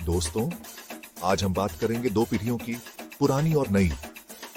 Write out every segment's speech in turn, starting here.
दोस्तों, आज हम बात करेंगे दो पीढ़ियों की, पुरानी और नई।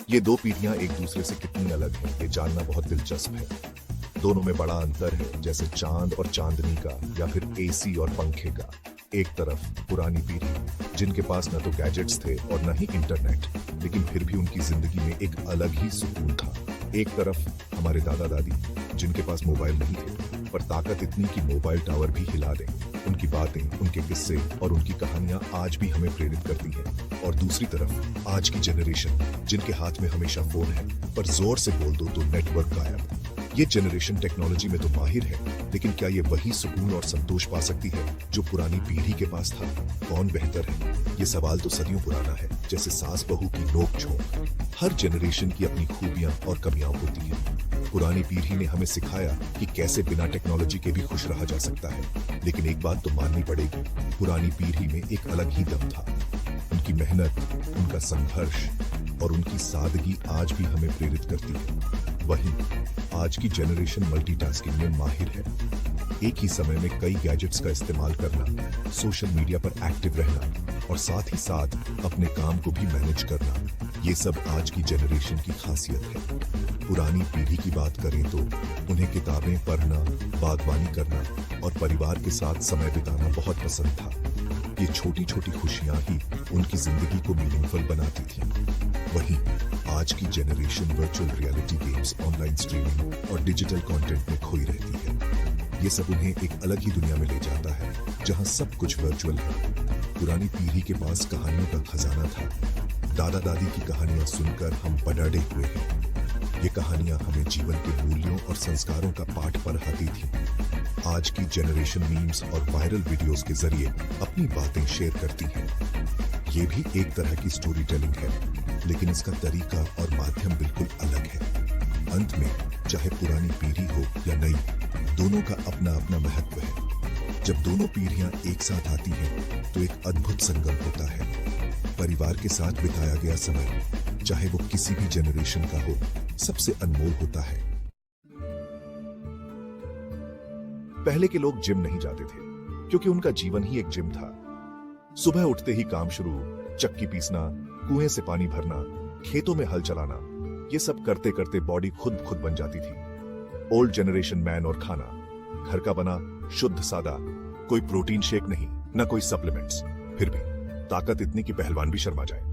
ये दो पीढ़ियां एक दूसरे से कितनी अलग हैं, ये जानना बहुत दिलचस्प है। दोनों में बड़ा अंतर है, जैसे चांद और चांदनी का, या फिर एसी और पंखे का। एक तरफ पुरानी पीढ़ी, जिनके पास न तो गैजेट्स थे और न ही इंटरनेट, लेकिन फिर भी उनकी जिंदगी में एक अलग ही सुकून था। एक तरफ हमारे दादा दादी, जिनके पास मोबाइल नहीं थे, पर ताकत इतनी कि मोबाइल टावर भी हिला दें। उनकी बातें, उनके किस्से और उनकी कहानियां आज भी हमें प्रेरित करती हैं। और दूसरी तरफ आज की जनरेशन, जिनके हाथ में हमेशा फोन है, पर जोर से बोल दो तो नेटवर्क गायब। ये जनरेशन टेक्नोलॉजी में तो माहिर है, लेकिन क्या ये वही सुकून और संतोष पा सकती है जो पुरानी पीढ़ी के पास था? कौन बेहतर है? ये सवाल तो सदियों पुराना है, जैसे सास बहू की नोक झोंक। हर जनरेशन की अपनी खूबियां और कमियां होती हैं। पुरानी पीढ़ी ने हमें सिखाया कि कैसे बिना टेक्नोलॉजी के भी खुश रहा जा सकता है, लेकिन एक बात तो माननी पड़ेगी, पुरानी पीढ़ी में एक अलग ही दम था। उनकी मेहनत, उनका संघर्ष और उनकी सादगी आज भी हमें प्रेरित करती है। वहीं आज की जनरेशन मल्टीटास्किंग में माहिर है। एक ही समय में कई गैजेट्स का इस्तेमाल करना, सोशल मीडिया पर एक्टिव रहना और साथ ही साथ अपने काम को भी मैनेज करना, ये सब आज की जनरेशन की खासियत है। पुरानी पीढ़ी की बात करें तो उन्हें किताबें पढ़ना, बागवानी करना और परिवार के साथ समय बिताना बहुत पसंद था। ये छोटी छोटी खुशियां ही उनकी जिंदगी को मीनिंगफुल बनाती थी। वहीं आज की generation virtual reality games, online streaming और डिजिटल कंटेंट में खोई रहती है। ये सब उन्हें एक अलग ही दुनिया में ले जाता है, जहां सब कुछ वर्चुअल है। पुरानी पीढ़ी के पास कहानियों का खजाना था। दादा दादी की कहानियां सुनकर हम पडाढ़े हुए हैं। ये कहानियां हमें जीवन के मूल्यों और संस्कारों का पाठ पढ़ाती थी। आज की जनरेशन मीम्स और वायरल वीडियोस के जरिए अपनी बातें शेयर करती है। ये भी एक तरह की स्टोरी टेलिंग है, लेकिन इसका तरीका और माध्यम बिल्कुल अलग है। अंत में चाहे पुरानी पीढ़ी हो या नई, दोनों का अपना अपना महत्व है। जब दोनों पीढ़ियां एक साथ आती हैं, तो एक अद्भुत संगम होता है। परिवार के साथ बिताया गया समय, चाहे वो किसी भी जनरेशन का हो, सबसे अनमोल होता है। पहले के लोग जिम नहीं जाते थे, क्योंकि उनका जीवन ही एक जिम था। सुबह उठते ही काम शुरू, चक्की पीसना, कुएं से पानी भरना, खेतों में हल चलाना, ये सब करते करते बॉडी खुद बन जाती थी। ओल्ड जनरेशन मैन और खाना, घर का बना, शुद्ध सादा, कोई प्रोटीन शेक नहीं, न कोई सप्लीमेंट्स, फिर भी ताकत इतनी कि पहलवान भी शर्मा जाए।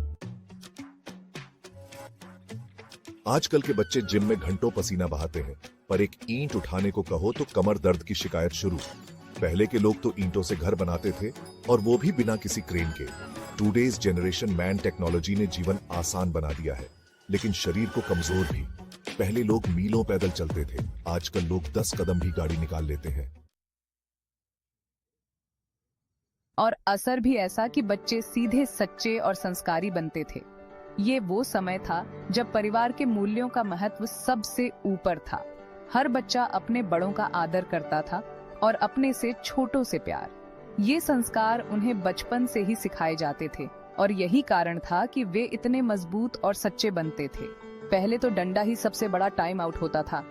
आजकल के बच्चे जिम में घंटों पसीना बहाते हैं, पर एक ईंट उठाने को कहो तो कमर दर्द की शिकायत शुरू। पहले के लोग तो ईंटों से घर बनाते थे, और वो भी बिना किसी क्रेन के। टुडेज जनरेशन मैन टेक्नोलॉजी ने जीवन आसान बना दिया है, लेकिन शरीर को कमजोर भी। पहले लोग मीलों पैदल चलते थे, आजकल लोग 10 कदम भी गाड़ी निकाल लेते हैं। और असर भी ऐसा कि बच्चे सीधे सच्चे और संस्कारी बनते थे। ये वो समय था जब परिवार के मूल्यों का महत्व सबसे ऊपर था। हर बच्चा अपने बड़ों का आदर करता था और अपने से छोटों से प्यार। ये संस्कार उन्हें बचपन से ही सिखाए जाते थे, और यही कारण था कि वे इतने मजबूत और सच्चे बनते थे। पहले तो डंडा ही सबसे बड़ा टाइम आउट होता था।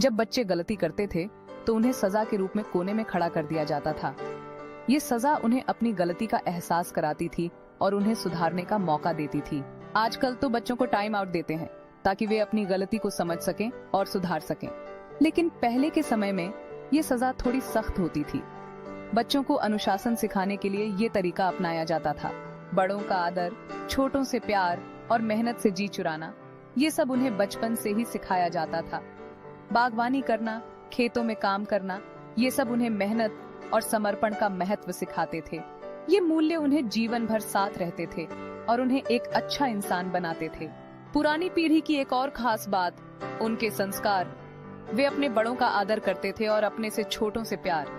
जब बच्चे गलती करते थे तो उन्हें सजा के रूप में कोने में खड़ा कर दिया जाता था। ये सजा उन्हें अपनी गलती का एहसास कराती थी और उन्हें सुधारने का मौका देती थी। आजकल तो बच्चों को टाइम आउट देते हैं ताकि वे अपनी गलती को समझ सकें और सुधार सकें, लेकिन पहले के समय में ये सजा थोड़ी सख्त होती थी। बच्चों को अनुशासन सिखाने के लिए ये तरीका अपनाया जाता था। बड़ों का आदर, छोटों से प्यार और मेहनत से जी चुराना, ये सब उन्हें बचपन से ही सिखाया जाता था। बागवानी करना, खेतों में काम करना, ये सब उन्हें मेहनत और समर्पण का महत्व सिखाते थे। ये मूल्य उन्हें जीवन भर साथ रहते थे और उन्हें एक अच्छा इंसान बनाते थे। पुरानी पीढ़ी की एक और खास बात, उनके संस्कार। वे अपने बड़ों का आदर करते थे और अपने से छोटों से प्यार।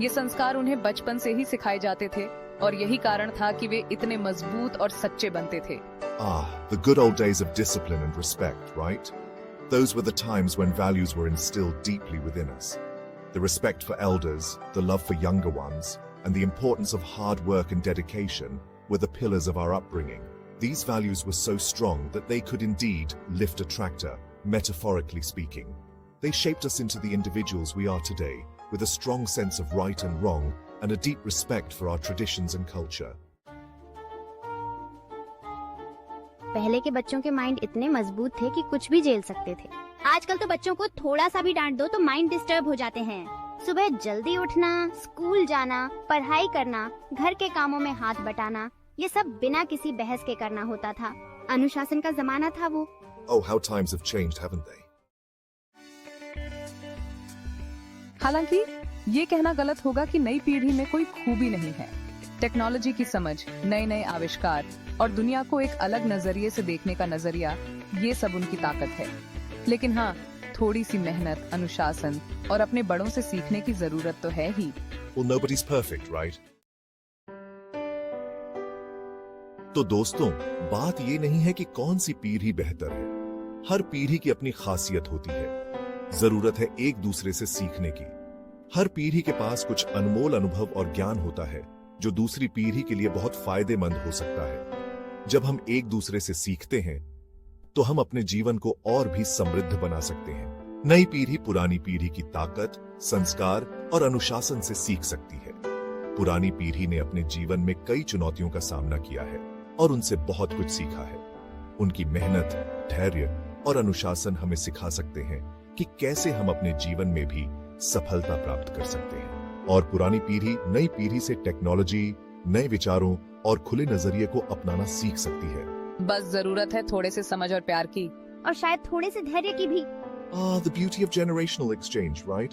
ये संस्कार उन्हें बचपन से ही सिखाए जाते थे, और यही कारण था कि वे इतने मजबूत और सच्चे बनते थे। The good old days of discipline and respect, right? Those were the times when values were instilled deeply within us. The respect for elders, the love for younger ones, and the importance of hard work and dedication were the pillars of our upbringing. These values were so strong that they could indeed lift a tractor, metaphorically speaking. They shaped us into the individuals we are today, with a strong sense of right and wrong and a deep respect for our traditions and culture. पहले के बच्चों के mind इतने मजबूत थे कि कुछ भी झेल सकते थे। आजकल तो बच्चों को थोड़ा सा भी डांट दो तो माइंड डिस्टर्ब हो जाते हैं। सुबह जल्दी उठना, स्कूल जाना, पढ़ाई करना, घर के कामों में हाथ बटाना, ये सब बिना किसी बहस के करना होता था। अनुशासन का जमाना था वो। Oh, how times have changed, haven't they? हालांकि ये कहना गलत होगा कि नई पीढ़ी में कोई खूबी नहीं है। टेक्नोलॉजी की समझ, नए नए आविष्कार और दुनिया को एक अलग नजरिए से देखने का नजरिया, ये सब उनकी ताकत है। लेकिन हाँ, थोड़ी सी मेहनत, अनुशासन और अपने बड़ों से सीखने की जरूरत तो है ही। Well, nobody's perfect, right? तो दोस्तों, बात ये नहीं है कि कौन सी पीढ़ी बेहतर है। हर पीढ़ी की अपनी खासियत होती है। जरूरत है एक दूसरे से सीखने की। हर पीढ़ी के पास कुछ अनमोल अनुभव और ज्ञान होता है जो दूसरी पीढ़ी के लिए बहुत फायदेमंद हो सकता है। जब हम एक दूसरे से सीखते हैं तो हम अपने जीवन को और भी समृद्ध बना सकते हैं। नई पीढ़ी पुरानी पीढ़ी की ताकत, संस्कार और अनुशासन से सीख सकती है। पुरानी पीढ़ी ने अपने जीवन में कई चुनौतियों का सामना किया है और उनसे बहुत कुछ सीखा है। उनकी मेहनत, धैर्य और अनुशासन हमें सिखा सकते हैं कि कैसे हम अपने जीवन में भी सफलता प्राप्त कर सकते हैं। और पुरानी पीढ़ी नई पीढ़ी से टेक्नोलॉजी, नए विचारों और खुले नजरिए को अपनाना सीख सकती है। बस जरूरत है थोड़े से समझ और प्यार की। और शायद थोड़े से धैर्य की भी। The beauty of generational exchange, right?